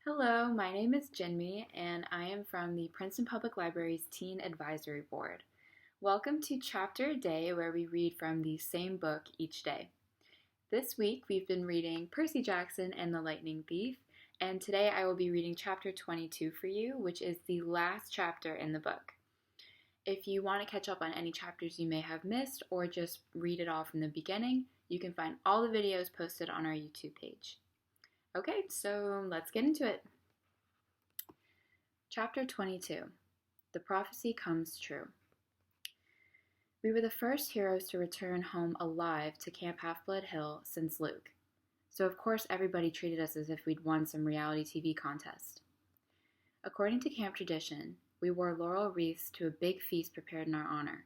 Hello, my name is Jinmi, and I am from the Princeton Public Library's Teen Advisory Board. Welcome to Chapter a Day, where we read from the same book each day. This week, we've been reading Percy Jackson and the Lightning Thief, and today I will be reading Chapter 22 for you, which is the last chapter in the book. If you want to catch up on any chapters you may have missed, or just read it all from the beginning, you can find all the videos posted on our YouTube page. Okay, so let's get into it. Chapter 22. The Prophecy Comes True. We were the first heroes to return home alive to Camp Half-Blood Hill since Luke, so of course everybody treated us as if we'd won some reality TV contest. According to camp tradition, we wore laurel wreaths to a big feast prepared in our honor,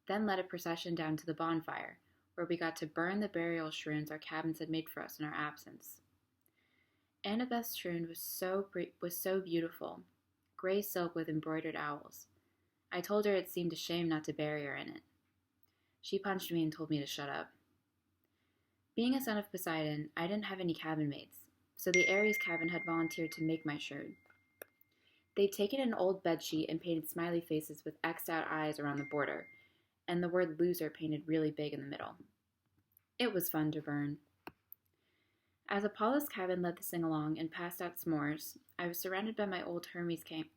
then led a procession down to the bonfire, where we got to burn the burial shrines our cabins had made for us in our absence. Annabeth's shrine was so beautiful, gray silk with embroidered owls. I told her it seemed a shame not to bury her in it. She punched me and told me to shut up. Being a son of Poseidon, I didn't have any cabin mates, so the Ares cabin had volunteered to make my shrine. They'd taken an old bedsheet and painted smiley faces with X'd out eyes around the border, and the word loser painted really big in the middle. It was fun to burn. As Apollo's cabin led the sing-along and passed out s'mores, I was surrounded by my old Hermes cabin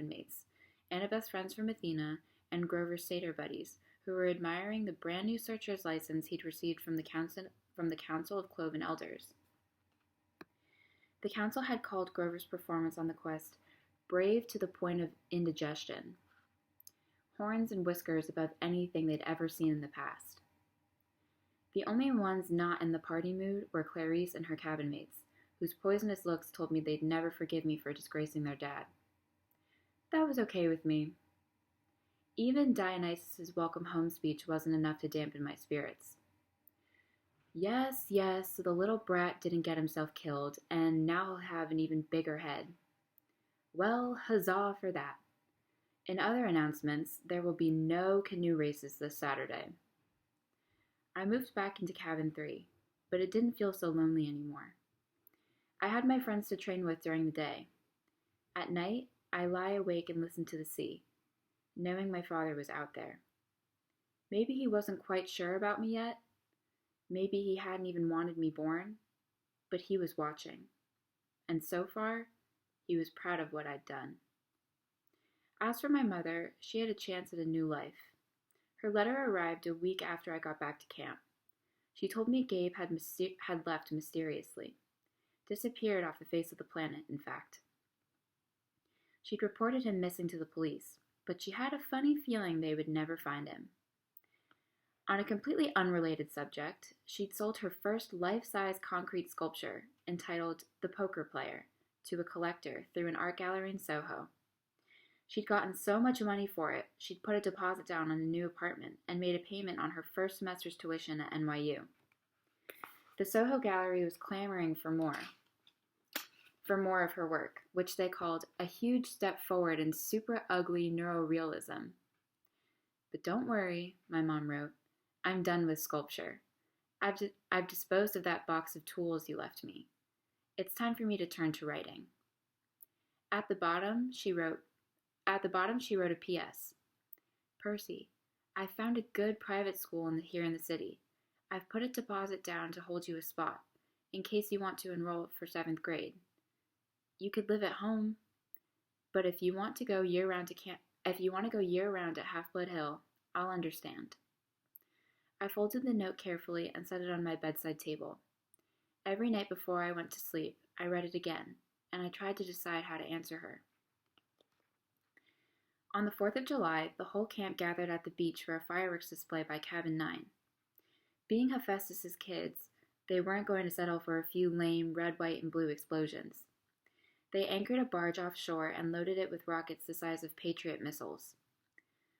mates, Annabeth's friends from Athena, and Grover's satyr buddies, who were admiring the brand new searcher's license he'd received from the Council of Cloven Elders. The council had called Grover's performance on the quest brave to the point of indigestion, horns and whiskers above anything they'd ever seen in the past. The only ones not in the party mood were Clarice and her cabin mates, whose poisonous looks told me they'd never forgive me for disgracing their dad. That was okay with me. Even Dionysus's welcome home speech wasn't enough to dampen my spirits. Yes, the little brat didn't get himself killed, and now he'll have an even bigger head. Well, huzzah for that. In other announcements, there will be no canoe races this Saturday. I moved back into cabin 3, but it didn't feel so lonely anymore. I had my friends to train with during the day. At night, I lie awake and listen to the sea, knowing my father was out there. Maybe he wasn't quite sure about me yet. Maybe he hadn't even wanted me born, but he was watching. And so far, he was proud of what I'd done. As for my mother, she had a chance at a new life. Her letter arrived a week after I got back to camp. She told me Gabe had left mysteriously. Disappeared off the face of the planet, in fact. She'd reported him missing to the police, but she had a funny feeling they would never find him. On a completely unrelated subject, she'd sold her first life-size concrete sculpture, entitled The Poker Player, to a collector through an art gallery in Soho. She'd gotten so much money for it, she'd put a deposit down on a new apartment and made a payment on her first semester's tuition at NYU. The Soho Gallery was clamoring for more of her work, which they called a huge step forward in super ugly neurorealism. But don't worry, my mom wrote, I'm done with sculpture. I've disposed of that box of tools you left me. It's time for me to turn to writing. At the bottom, she wrote a P.S. Percy, I found a good private school here in the city. I've put a deposit down to hold you a spot, in case you want to enroll for 7th grade. You could live at home, but if you want to go year-round at Half-Blood Hill, I'll understand. I folded the note carefully and set it on my bedside table. Every night before I went to sleep, I read it again, and I tried to decide how to answer her. On the 4th of July, the whole camp gathered at the beach for a fireworks display by Cabin 9. Being Hephaestus's kids, they weren't going to settle for a few lame red, white, and blue explosions. They anchored a barge offshore and loaded it with rockets the size of Patriot missiles.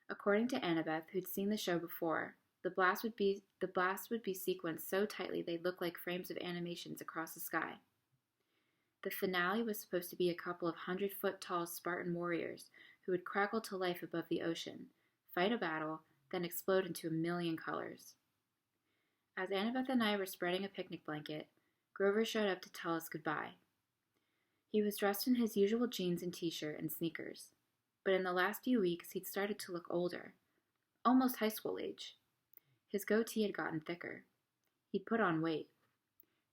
According to Annabeth, who'd seen the show before, the blast would be sequenced so tightly they'd look like frames of animations across the sky. The finale was supposed to be a couple of 100-foot-tall Spartan warriors who would crackle to life above the ocean, fight a battle, then explode into a million colors. As Annabeth and I were spreading a picnic blanket, Grover showed up to tell us goodbye. He was dressed in his usual jeans and t-shirt and sneakers, but in the last few weeks he'd started to look older, almost high school age. His goatee had gotten thicker. He'd put on weight.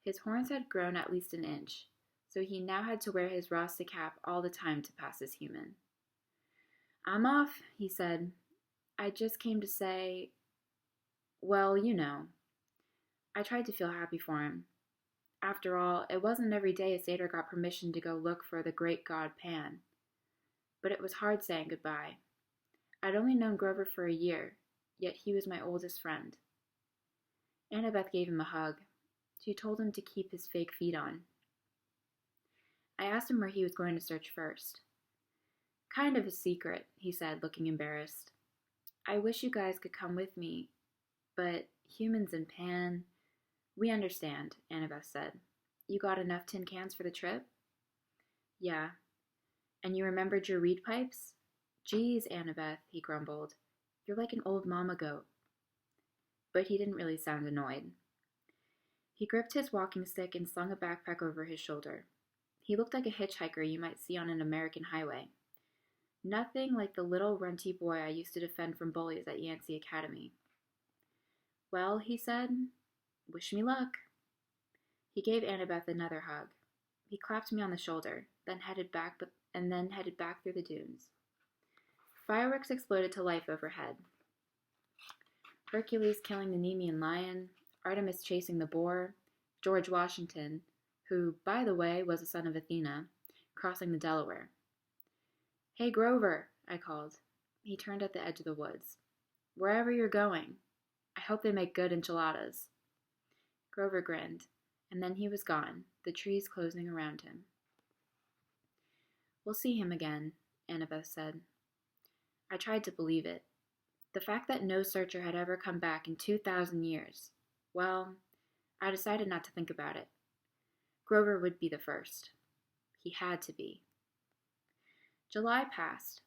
His horns had grown at least an inch, so he now had to wear his Rasta cap all the time to pass as human. "I'm off," he said. "I just came to say, well, you know." I tried to feel happy for him. After all, it wasn't every day a satyr got permission to go look for the great god Pan. But it was hard saying goodbye. I'd only known Grover for a year, yet he was my oldest friend. Annabeth gave him a hug. She told him to keep his fake feet on. I asked him where he was going to search first. "Kind of a secret," he said, looking embarrassed. "I wish you guys could come with me, but humans and Pan..." "We understand," Annabeth said. "You got enough tin cans for the trip?" "Yeah." "And you remembered your reed pipes?" "Geez, Annabeth," he grumbled. "You're like an old mama goat." But he didn't really sound annoyed. He gripped his walking stick and slung a backpack over his shoulder. He looked like a hitchhiker you might see on an American highway. Nothing like the little runty boy I used to defend from bullies at Yancey Academy. "Well," he said, "wish me luck." He gave Annabeth another hug. He clapped me on the shoulder, then headed back through the dunes. Fireworks exploded to life overhead. Hercules killing the Nemean lion, Artemis chasing the boar, George Washington, who, by the way, was a son of Athena, crossing the Delaware. "Hey, Grover," I called. He turned at the edge of the woods. "Wherever you're going, I hope they make good enchiladas." Grover grinned, and then he was gone, the trees closing around him. "We'll see him again," Annabeth said. I tried to believe it. The fact that no searcher had ever come back in 2,000 years. Well, I decided not to think about it. Grover would be the first. He had to be. July passed.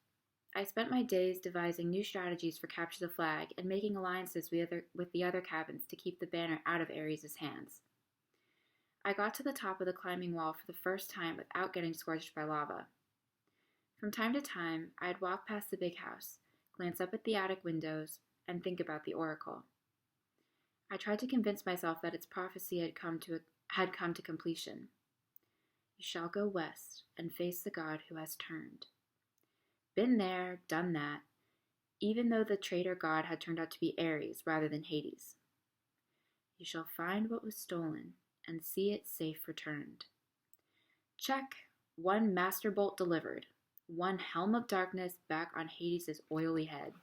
I spent my days devising new strategies for Capture the Flag and making alliances with the other cabins to keep the banner out of Ares' hands. I got to the top of the climbing wall for the first time without getting scorched by lava. From time to time, I'd walk past the big house, glance up at the attic windows, and think about the oracle. I tried to convince myself that its prophecy had come to completion. "You shall go west and face the god who has turned." Been there, done that, even though the traitor god had turned out to be Ares rather than Hades. "You shall find what was stolen and see it safe returned." Check, one master bolt delivered, one helm of darkness back on Hades' oily head.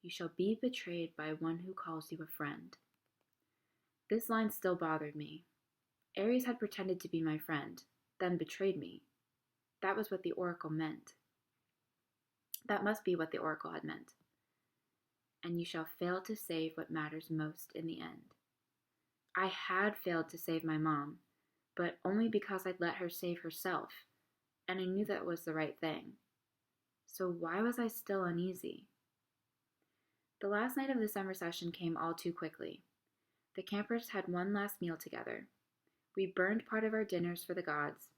"You shall be betrayed by one who calls you a friend." This line still bothered me. Ares had pretended to be my friend, then betrayed me. That was what the oracle meant. That must be what the oracle had meant. "And you shall fail to save what matters most in the end." I had failed to save my mom, but only because I'd let her save herself, and I knew that was the right thing. So why was I still uneasy? The last night of the summer session came all too quickly. The campers had one last meal together. We burned part of our dinners for the gods.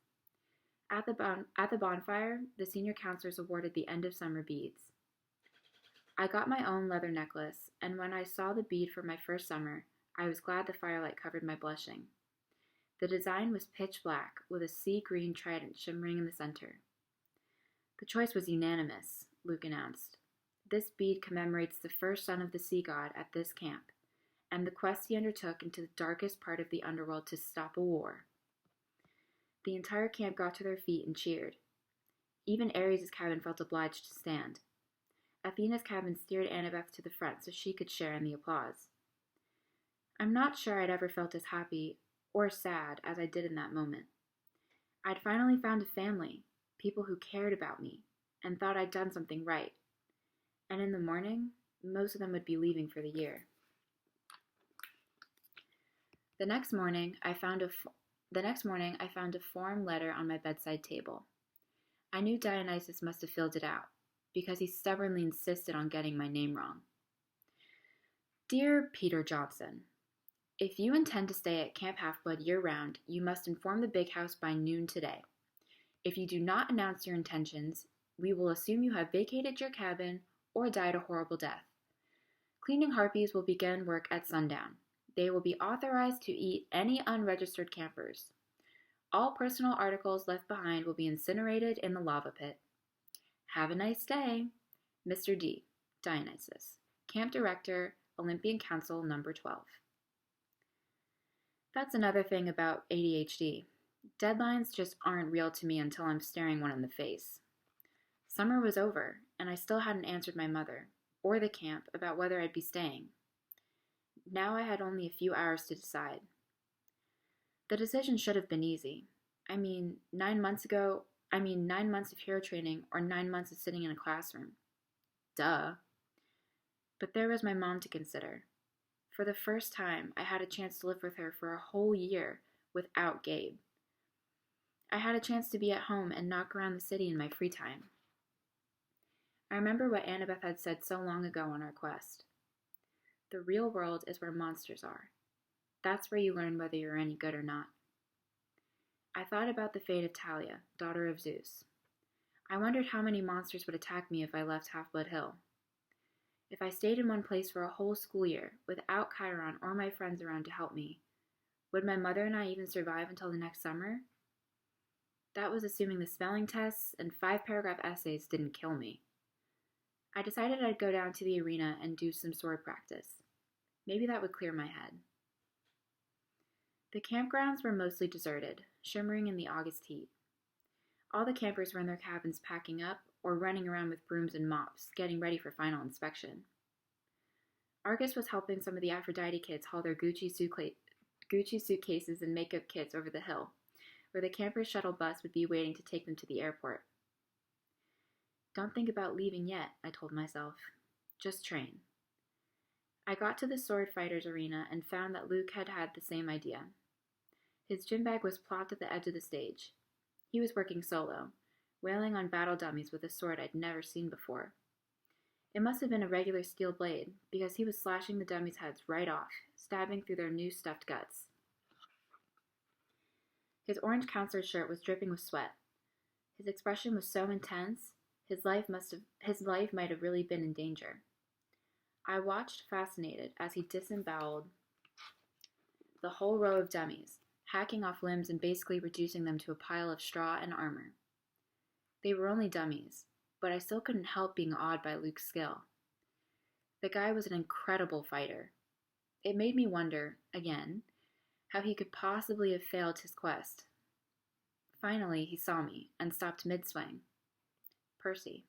At the bonfire, the senior counselors awarded the end of summer beads. I got my own leather necklace, and when I saw the bead for my first summer, I was glad the firelight covered my blushing. The design was pitch black, with a sea green trident shimmering in the center. "The choice was unanimous," Luke announced. "This bead commemorates the first son of the sea god at this camp, and the quest he undertook into the darkest part of the underworld to stop a war." The entire camp got to their feet and cheered. Even Ares' cabin felt obliged to stand. Athena's cabin steered Annabeth to the front so she could share in the applause. I'm not sure I'd ever felt as happy or sad as I did in that moment. I'd finally found a family, people who cared about me, and thought I'd done something right. And in the morning, most of them would be leaving for the year. The next morning, I found a form letter on my bedside table. I knew Dionysus must have filled it out, because he stubbornly insisted on getting my name wrong. "Dear Peter Johnson, If you intend to stay at Camp Half-Blood year-round, you must inform the big house by noon today. If you do not announce your intentions, we will assume you have vacated your cabin or died a horrible death. Cleaning harpies will begin work at sundown. They will be authorized to eat any unregistered campers. All personal articles left behind will be incinerated in the lava pit. Have a nice day. Mr. D. Dionysus, Camp Director, Olympian Council Number 12. That's another thing about ADHD. Deadlines just aren't real to me until I'm staring one in the face. Summer was over, and I still hadn't answered my mother, or the camp, about whether I'd be staying. Now I had only a few hours to decide. The decision should have been easy. 9 months of hero training or 9 months of sitting in a classroom. Duh. But there was my mom to consider. For the first time, I had a chance to live with her for a whole year without Gabe. I had a chance to be at home and knock around the city in my free time. I remember what Annabeth had said so long ago on our quest. The real world is where monsters are. That's where you learn whether you're any good or not. I thought about the fate of Talia, daughter of Zeus. I wondered how many monsters would attack me if I left Half-Blood Hill. If I stayed in one place for a whole school year, without Chiron or my friends around to help me, would my mother and I even survive until the next summer? That was assuming the spelling tests and 5-paragraph essays didn't kill me. I decided I'd go down to the arena and do some sword practice. Maybe that would clear my head. The campgrounds were mostly deserted, shimmering in the August heat. All the campers were in their cabins packing up or running around with brooms and mops, getting ready for final inspection. Argus was helping some of the Aphrodite kids haul their Gucci suitcases and makeup kits over the hill, where the campers' shuttle bus would be waiting to take them to the airport. Don't think about leaving yet, I told myself. Just train. I got to the sword fighters arena and found that Luke had the same idea. His gym bag was plopped at the edge of the stage. He was working solo, wailing on battle dummies with a sword I'd never seen before. It must have been a regular steel blade, because he was slashing the dummies' heads right off, stabbing through their new stuffed guts. His orange counselor shirt was dripping with sweat. His expression was so intense, his life might have really been in danger. I watched fascinated as he disemboweled the whole row of dummies, hacking off limbs and basically reducing them to a pile of straw and armor. They were only dummies, but I still couldn't help being awed by Luke's skill. The guy was an incredible fighter. It made me wonder, again, how he could possibly have failed his quest. Finally, he saw me and stopped mid-swing. Percy.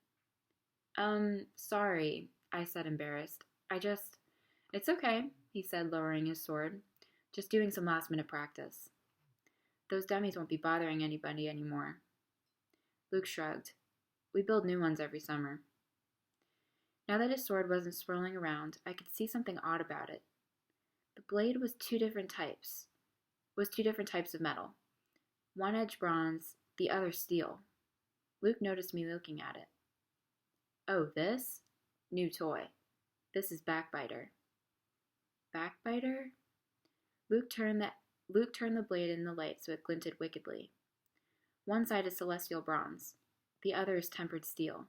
Sorry, I said, embarrassed. It's okay, he said, lowering his sword. Just doing some last-minute practice. Those dummies won't be bothering anybody anymore. Luke shrugged. We build new ones every summer. Now that his sword wasn't swirling around, I could see something odd about it. The blade was two different types of metal. One edge bronze, the other steel. Luke noticed me looking at it. Oh, this? New toy. This is Backbiter. Backbiter? Luke turned the blade in the light so it glinted wickedly. One side is celestial bronze. The other is tempered steel.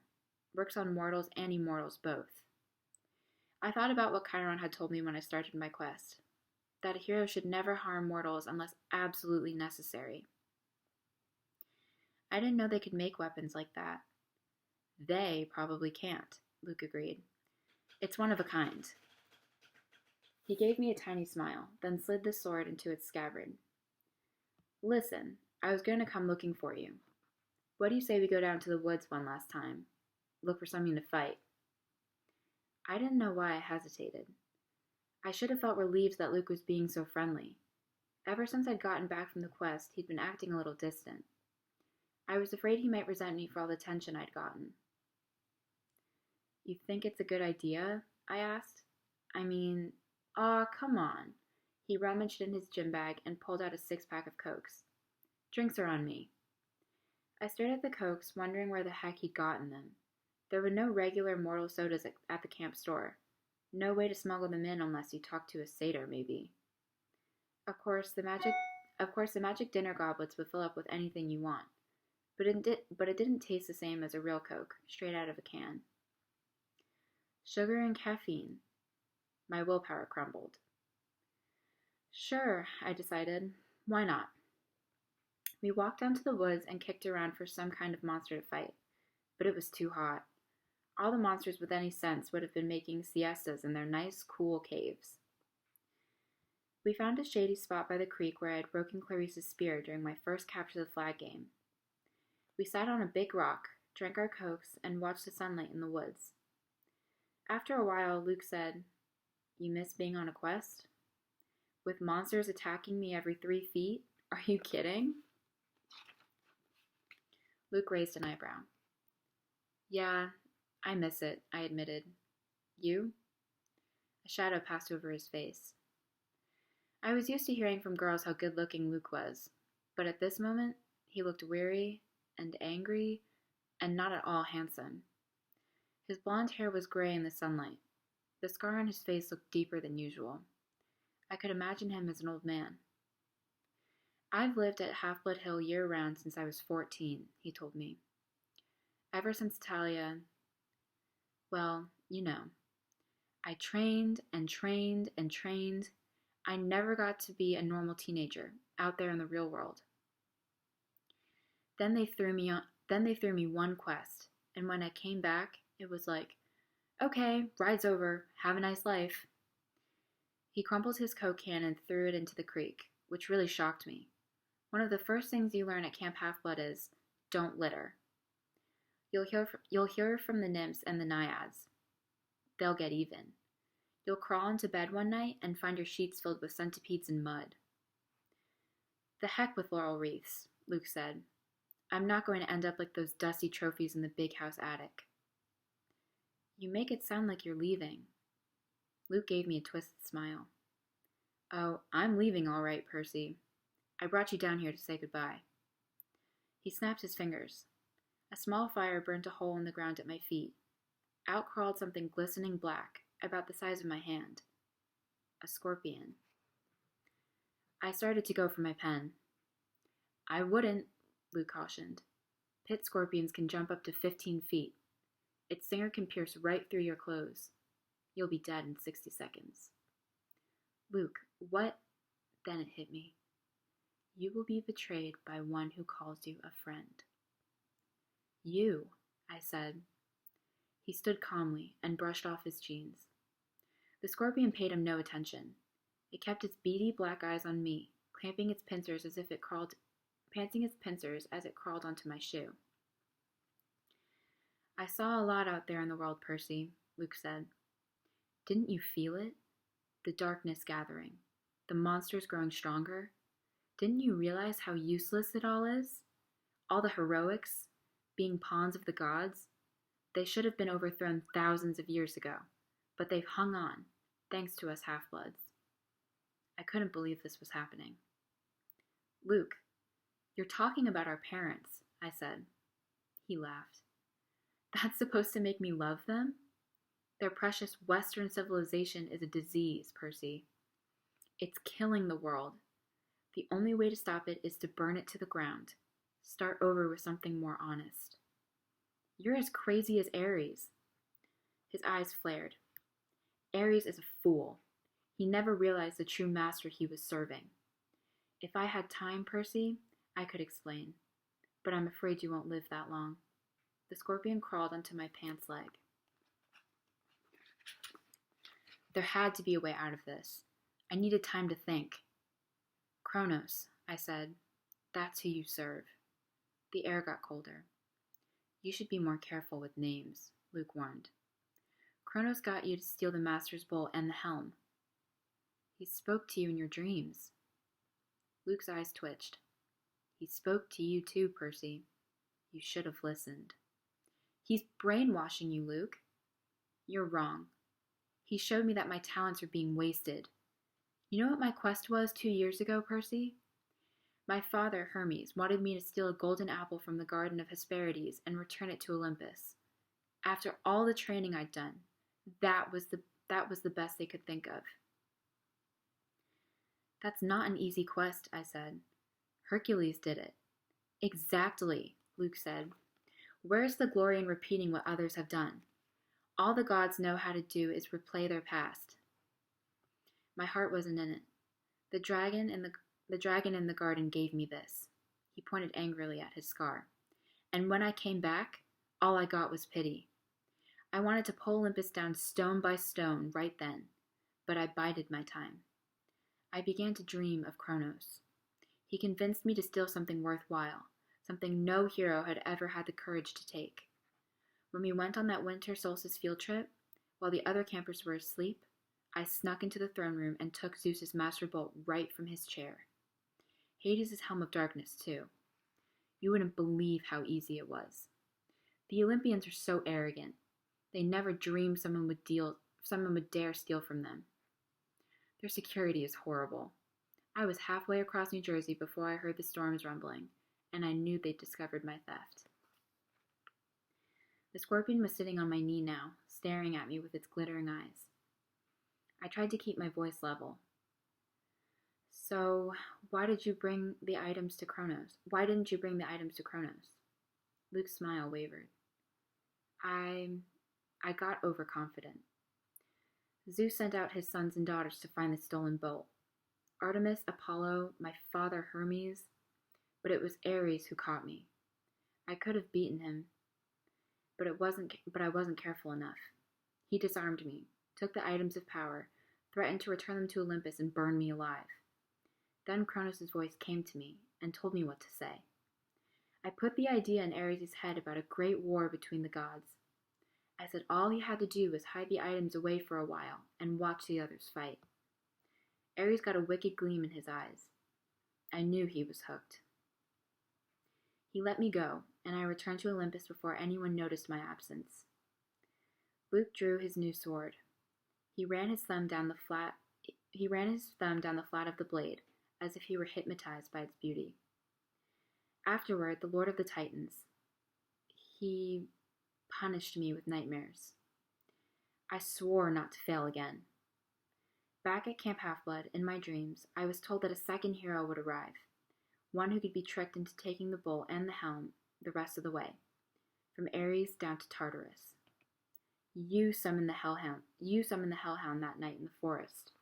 Works on mortals and immortals both. I thought about what Chiron had told me when I started my quest. That a hero should never harm mortals unless absolutely necessary. I didn't know they could make weapons like that. They probably can't, Luke agreed. It's one of a kind. He gave me a tiny smile, then slid the sword into its scabbard. Listen, I was going to come looking for you. What do you say we go down to the woods one last time? Look for something to fight. I didn't know why I hesitated. I should have felt relieved that Luke was being so friendly. Ever since I'd gotten back from the quest, he'd been acting a little distant. I was afraid he might resent me for all the attention I'd gotten. You think it's a good idea? I asked. Aw, come on. He rummaged in his gym bag and pulled out a 6-pack of Cokes. Drinks are on me. I stared at the Cokes, wondering where the heck he'd gotten them. There were no regular mortal sodas at the camp store. No way to smuggle them in unless you talked to a satyr, maybe. Of course, the magic dinner goblets would fill up with anything you want, but it didn't taste the same as a real Coke, straight out of a can. Sugar and caffeine. My willpower crumbled. Sure, I decided. Why not? We walked down to the woods and kicked around for some kind of monster to fight, but it was too hot. All the monsters with any sense would have been making siestas in their nice, cool caves. We found a shady spot by the creek where I had broken Clarice's spear during my first capture the flag game. We sat on a big rock, drank our cokes, and watched the sunlight in the woods. After a while, Luke said, "You miss being on a quest? With monsters attacking me every 3 feet? Are you kidding?" Luke raised an eyebrow. "Yeah, I miss it," I admitted. "You?" A shadow passed over his face. I was used to hearing from girls how good-looking Luke was, but at this moment, he looked weary and angry and not at all handsome. His blonde hair was gray in the sunlight. The scar on his face looked deeper than usual. I could imagine him as an old man. "I've lived at Half-Blood Hill year-round since I was 14, he told me. Ever since Talia, well, you know. I trained and trained and trained. I never got to be a normal teenager, out there in the real world. Then they threw me one quest, and when I came back, it was like, okay, ride's over, have a nice life." He crumpled his Coke can and threw it into the creek, which really shocked me. One of the first things you learn at Camp Half-Blood is, don't litter. You'll hear from the nymphs and the naiads. They'll get even. You'll crawl into bed one night and find your sheets filled with centipedes and mud. "The heck with laurel wreaths," Luke said. "I'm not going to end up like those dusty trophies in the big house attic." "You make it sound like you're leaving." Luke gave me a twisted smile. "Oh, I'm leaving all right, Percy. I brought you down here to say goodbye." He snapped his fingers. A small fire burnt a hole in the ground at my feet. Out crawled something glistening black, about the size of my hand. A scorpion. I started to go for my pen. "I wouldn't," Luke cautioned. "Pit scorpions can jump up to 15 feet. Its stinger can pierce right through your clothes. You'll be dead in 60 seconds. "Luke, what?" Then it hit me. "You will be betrayed by one who calls you a friend." "You," I said. He stood calmly and brushed off his jeans. The scorpion paid him no attention. It kept its beady black eyes on me, clamping its pincers as it crawled onto my shoe. "I saw a lot out there in the world, Percy," Luke said. "Didn't you feel it? The darkness gathering, the monsters growing stronger. Didn't you realize how useless it all is? All the heroics, being pawns of the gods. They should have been overthrown thousands of years ago, but they've hung on, thanks to us half-bloods." I couldn't believe this was happening. "Luke, you're talking about our parents," I said. He laughed. "That's supposed to make me love them? Their precious Western civilization is a disease, Percy. It's killing the world. The only way to stop it is to burn it to the ground. Start over with something more honest. You're as crazy as Ares." His eyes flared. "Ares is a fool. He never realized the true master he was serving. If I had time, Percy, I could explain. But I'm afraid you won't live that long." The scorpion crawled onto my pants leg. There had to be a way out of this. I needed time to think. "Kronos," I said. "That's who you serve." The air got colder. "You should be more careful with names," Luke warned. "Kronos got you to steal the Master's bowl and the helm." "He spoke to you in your dreams." Luke's eyes twitched. "He spoke to you too, Percy. You should have listened." "He's brainwashing you, Luke." "You're wrong. He showed me that my talents are being wasted. You know what my quest was 2 years ago, Percy? My father, Hermes, wanted me to steal a golden apple from the Garden of Hesperides and return it to Olympus. After all the training I'd done, that was the best they could think of." That's not an easy quest, I said. Hercules did it. Exactly, Luke said. Where's the glory in repeating what others have done? All the gods know how to do is replay their past. My heart wasn't in it. The dragon in the garden gave me this. He pointed angrily at his scar. And when I came back, all I got was pity. I wanted to pull Olympus down stone by stone right then, but I bided my time. I began to dream of Kronos. He convinced me to steal something worthwhile, something no hero had ever had the courage to take. When we went on that winter solstice field trip, while the other campers were asleep, I snuck into the throne room and took Zeus's master bolt right from his chair. Hades' helm of darkness, too. You wouldn't believe how easy it was. The Olympians are so arrogant. They never dreamed someone would dare steal from them. Their security is horrible. I was halfway across New Jersey before I heard the storms rumbling, and I knew they'd discovered my theft. The scorpion was sitting on my knee now, staring at me with its glittering eyes. I tried to keep my voice level. So, why did you bring the items to Kronos? Why didn't you bring the items to Kronos? Luke's smile wavered. I got overconfident. Zeus sent out his sons and daughters to find the stolen bolt. Artemis, Apollo, my father Hermes, but it was Ares who caught me. I could have beaten him, but I wasn't careful enough. He disarmed me, took the items of power, threatened to return them to Olympus and burn me alive. Then Kronos' voice came to me and told me what to say. I put the idea in Ares' head about a great war between the gods. I said all he had to do was hide the items away for a while and watch the others fight. Ares got a wicked gleam in his eyes. I knew he was hooked. He let me go, and I returned to Olympus before anyone noticed my absence. Luke drew his new sword. He ran his thumb down the flat of the blade, as if he were hypnotized by its beauty. Afterward, the Lord of the Titans. He punished me with nightmares. I swore not to fail again. Back at Camp Half-Blood, in my dreams, I was told that a second hero would arrive, one who could be tricked into taking the bowl and the helm the rest of the way, from Ares down to Tartarus. You summoned the Hellhound that night in the forest.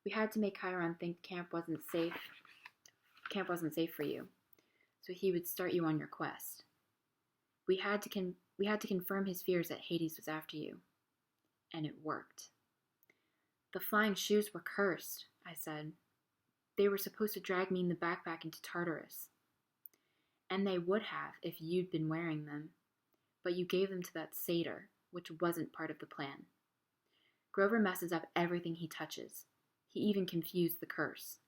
We had to make Chiron think camp wasn't safe for you, so he would start you on your quest. We had to confirm his fears that Hades was after you, and it worked. The flying shoes were cursed, I said. They were supposed to drag me in the backpack into Tartarus. And they would have if you'd been wearing them, but you gave them to that satyr, which wasn't part of the plan. Grover messes up everything he touches. He even confused the curse.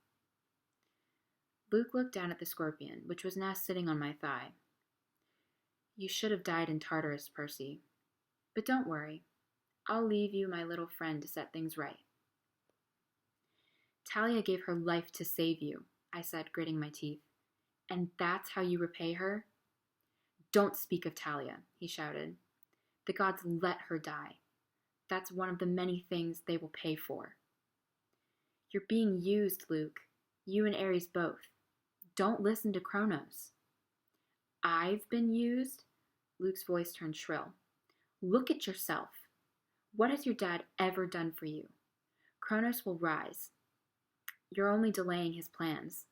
Luke looked down at the scorpion, which was now sitting on my thigh. You should have died in Tartarus, Percy. But don't worry. I'll leave you my little friend to set things right. Talia gave her life to save you, I said, gritting my teeth. And that's how you repay her? Don't speak of Talia, he shouted. The gods let her die. That's one of the many things they will pay for. You're being used, Luke. You and Ares both. Don't listen to Kronos. I've been used? Luke's voice turned shrill. Look at yourself. What has your dad ever done for you? Kronos will rise. You're only delaying his plans.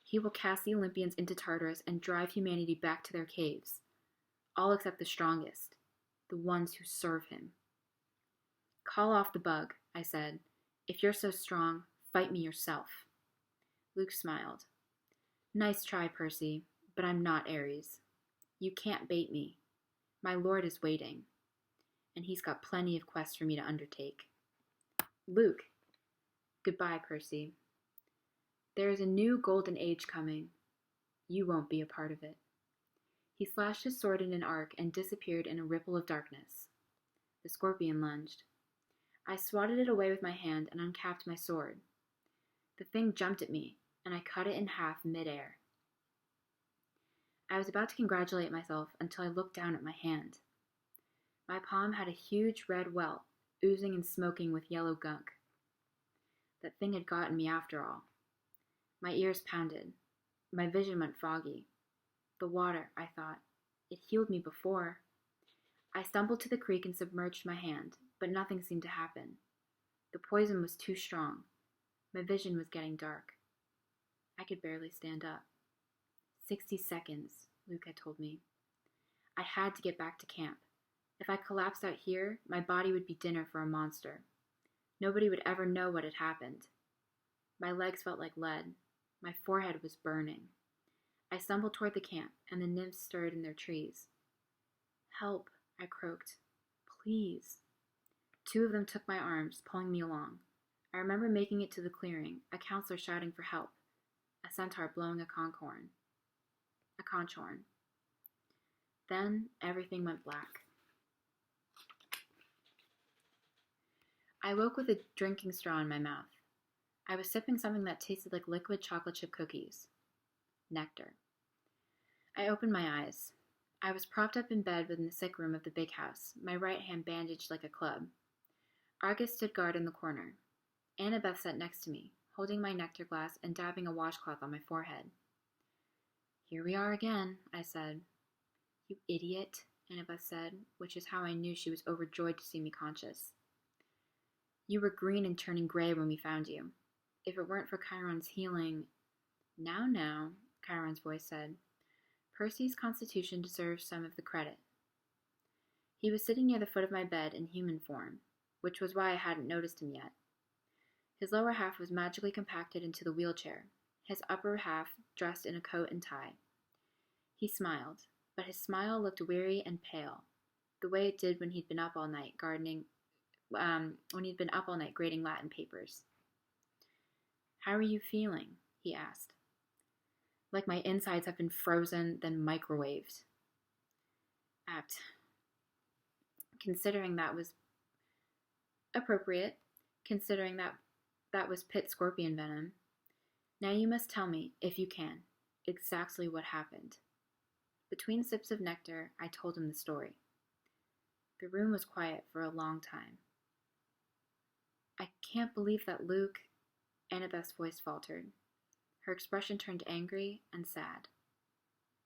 He will cast the Olympians into Tartarus and drive humanity back to their caves. All except the strongest, the ones who serve him. Call off the bug, I said. If you're so strong, fight me yourself. Luke smiled. Nice try, Percy, but I'm not Ares. You can't bait me. My lord is waiting, and he's got plenty of quests for me to undertake. Luke. Goodbye, Percy. There is a new golden age coming. You won't be a part of it. He slashed his sword in an arc and disappeared in a ripple of darkness. The scorpion lunged. I swatted it away with my hand and uncapped my sword. The thing jumped at me, and I cut it in half mid-air. I was about to congratulate myself until I looked down at my hand. My palm had a huge red welt, oozing and smoking with yellow gunk. That thing had gotten me after all. My ears pounded. My vision went foggy. The water, I thought. It healed me before. I stumbled to the creek and submerged my hand, but nothing seemed to happen. The poison was too strong. My vision was getting dark. I could barely stand up. 60 seconds, Luke had told me. I had to get back to camp. If I collapsed out here, my body would be dinner for a monster. Nobody would ever know what had happened. My legs felt like lead. My forehead was burning. I stumbled toward the camp, and the nymphs stirred in their trees. Help, I croaked. Please. 2 of them took my arms, pulling me along. I remember making it to the clearing, a counselor shouting for help, a centaur blowing a conch horn. Then everything went black. I woke with a drinking straw in my mouth. I was sipping something that tasted like liquid chocolate chip cookies. Nectar. I opened my eyes. I was propped up in bed within the sick room of the big house, my right hand bandaged like a club. Argus stood guard in the corner. Annabeth sat next to me, holding my nectar glass and dabbing a washcloth on my forehead. Here we are again, I said. You idiot, Annabeth said, which is how I knew she was overjoyed to see me conscious. You were green and turning gray when we found you. If it weren't for Chiron's healing... Now, Chiron's voice said. Percy's constitution deserves some of the credit. He was sitting near the foot of my bed in human form, which was why I hadn't noticed him yet. His lower half was magically compacted into the wheelchair, his upper half dressed in a coat and tie. He smiled, but his smile looked weary and pale, the way it did when he'd been up all night grading Latin papers. How are you feeling? He asked. Like my insides have been frozen, then microwaved. Apt. Considering that was appropriate, considering that was pit scorpion venom. Now you must tell me, if you can, exactly what happened. Between sips of nectar, I told him the story. The room was quiet for a long time. I can't believe that Luke... Annabeth's voice faltered. Her expression turned angry and sad.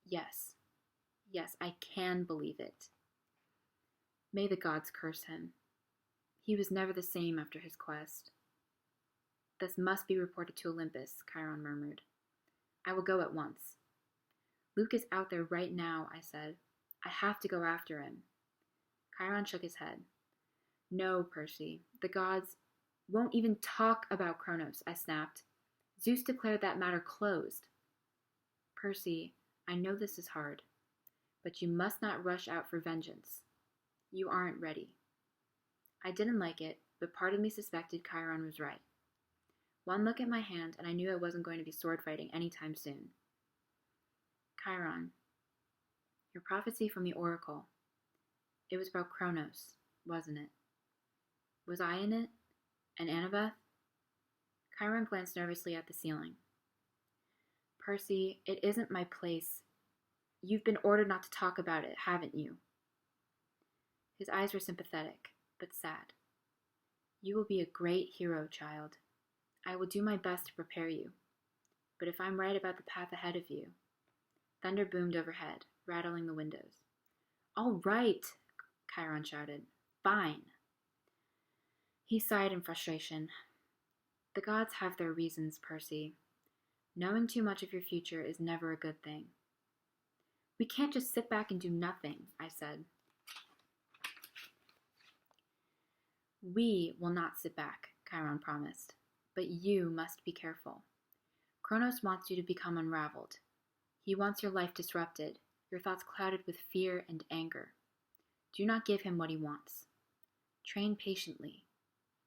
Yes, I can believe it. May the gods curse him. He was never the same after his quest. This must be reported to Olympus, Chiron murmured. I will go at once. Luke is out there right now, I said. I have to go after him. Chiron shook his head. No, Percy, the gods won't even talk about Kronos, I snapped. Zeus declared that matter closed. Percy, I know this is hard, but you must not rush out for vengeance. You aren't ready. I didn't like it, but part of me suspected Chiron was right. One look at my hand, and I knew I wasn't going to be sword fighting anytime soon. Chiron, your prophecy from the oracle. It was about Kronos, wasn't it? Was I in it? And Annabeth? Chiron glanced nervously at the ceiling. Percy, it isn't my place. You've been ordered not to talk about it, haven't you? His eyes were sympathetic, but sad. You will be a great hero, child. I will do my best to prepare you. But if I'm right about the path ahead of you... Thunder boomed overhead, rattling the windows. All right, Chiron shouted. Fine. He sighed in frustration. The gods have their reasons, Percy. Knowing too much of your future is never a good thing. We can't just sit back and do nothing, I said. We will not sit back, Chiron promised. But you must be careful. Kronos wants you to become unraveled. He wants your life disrupted, your thoughts clouded with fear and anger. Do not give him what he wants. Train patiently.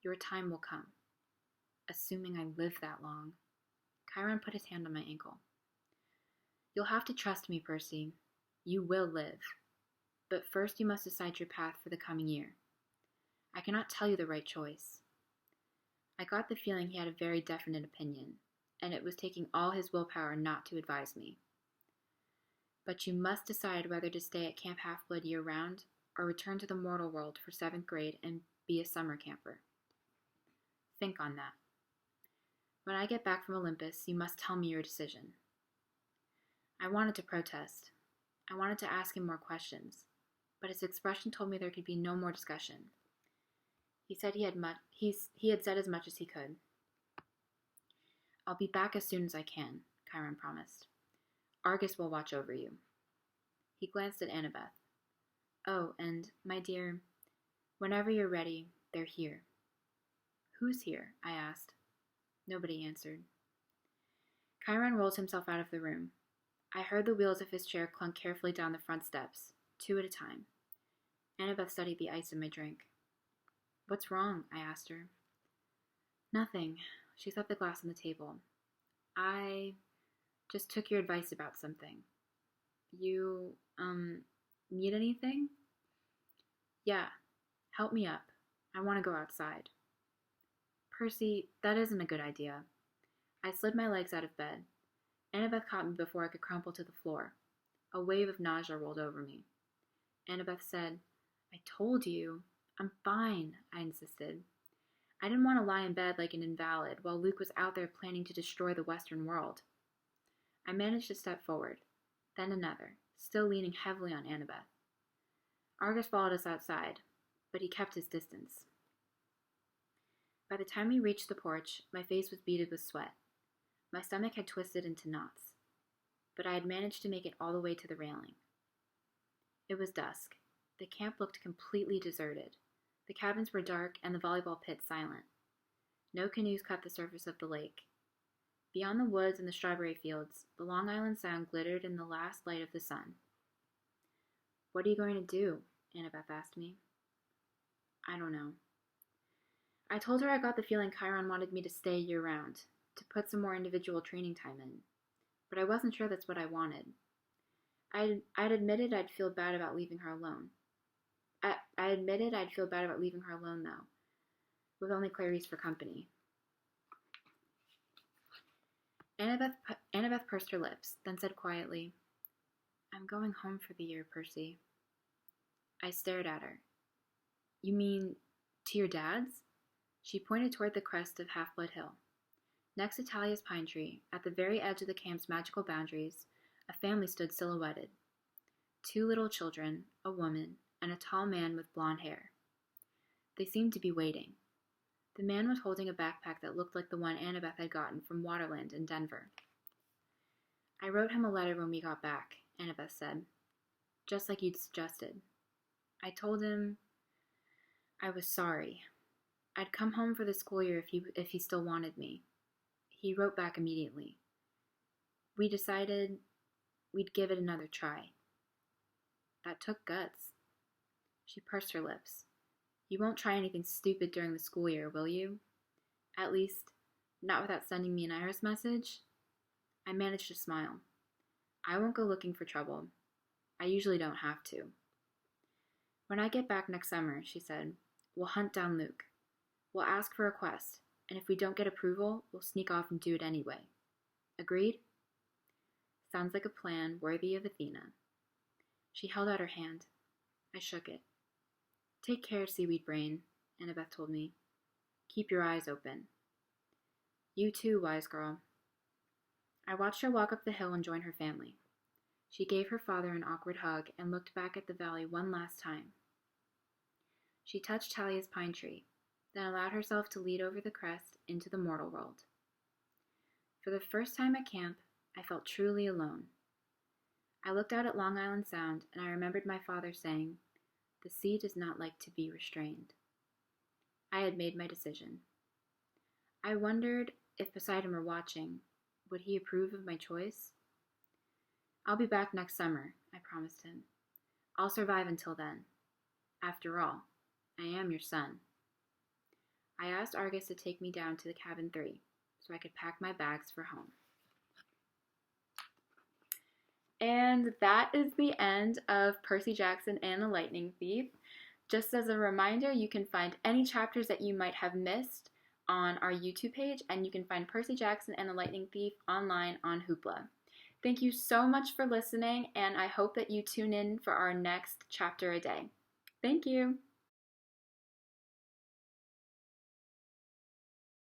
Your time will come. Assuming I live that long. Chiron put his hand on my ankle. You'll have to trust me, Percy. You will live. But first you must decide your path for the coming year. I cannot tell you the right choice. I got the feeling he had a very definite opinion, and it was taking all his willpower not to advise me. But you must decide whether to stay at Camp Half-Blood year-round or return to the mortal world for 7th grade and be a summer camper. Think on that. When I get back from Olympus, you must tell me your decision. I wanted to protest. I wanted to ask him more questions, but his expression told me there could be no more discussion. He said he had said as much as he could. I'll be back as soon as I can, Chiron promised. Argus will watch over you. He glanced at Annabeth. Oh, and, my dear, whenever you're ready, they're here. Who's here? I asked. Nobody answered. Chiron rolled himself out of the room. I heard the wheels of his chair clunk carefully down the front steps, 2 at a time. Annabeth studied the ice in my drink. What's wrong? I asked her. Nothing. She set the glass on the table. I just took your advice about something. You, need anything? Yeah. Help me up. I want to go outside. Percy, that isn't a good idea. I slid my legs out of bed. Annabeth caught me before I could crumple to the floor. A wave of nausea rolled over me. Annabeth said, I told you. I'm fine, I insisted. I didn't want to lie in bed like an invalid while Luke was out there planning to destroy the Western world. I managed to step forward, then another, still leaning heavily on Annabeth. Argus followed us outside, but he kept his distance. By the time we reached the porch, my face was beaded with sweat. My stomach had twisted into knots, but I had managed to make it all the way to the railing. It was dusk. The camp looked completely deserted. The cabins were dark and the volleyball pit silent. No canoes cut the surface of the lake. Beyond the woods and the strawberry fields, the Long Island Sound glittered in the last light of the sun. What are you going to do? Annabeth asked me. I don't know. I told her I got the feeling Chiron wanted me to stay year-round, to put some more individual training time in, but I wasn't sure that's what I wanted. I'd admitted I'd feel bad about leaving her alone. I admitted I'd feel bad about leaving her alone, though, with only Clarice for company. Annabeth pursed her lips, then said quietly, I'm going home for the year, Percy. I stared at her. You mean to your dad's? She pointed toward the crest of Half-Blood Hill. Next to Talia's pine tree, at the very edge of the camp's magical boundaries, a family stood silhouetted. 2 little children, a woman, and a tall man with blonde hair. They seemed to be waiting. The man was holding a backpack that looked like the one Annabeth had gotten from Waterland in Denver. I wrote him a letter when we got back, Annabeth said, just like you'd suggested. I told him I was sorry. I'd come home for the school year if he still wanted me. He wrote back immediately. We decided we'd give it another try. That took guts. She pursed her lips. You won't try anything stupid during the school year, will you? At least, not without sending me an iris message? I managed to smile. I won't go looking for trouble. I usually don't have to. When I get back next summer, she said, we'll hunt down Luke. We'll ask for a quest, and if we don't get approval, we'll sneak off and do it anyway. Agreed? Sounds like a plan worthy of Athena. She held out her hand. I shook it. Take care, Seaweed Brain, Annabeth told me. Keep your eyes open. You too, wise girl. I watched her walk up the hill and join her family. She gave her father an awkward hug and looked back at the valley one last time. She touched Talia's pine tree, then allowed herself to lead over the crest into the mortal world. For the first time at camp, I felt truly alone. I looked out at Long Island Sound, and I remembered my father saying, the sea does not like to be restrained. I had made my decision. I wondered if Poseidon were watching, would he approve of my choice? I'll be back next summer, I promised him. I'll survive until then. After all, I am your son. I asked Argus to take me down to the cabin 3 so I could pack my bags for home. And that is the end of Percy Jackson and the Lightning Thief. Just as a reminder, you can find any chapters that you might have missed on our YouTube page, and you can find Percy Jackson and the Lightning Thief online on Hoopla. Thank you so much for listening, and I hope that you tune in for our next chapter a day. Thank you.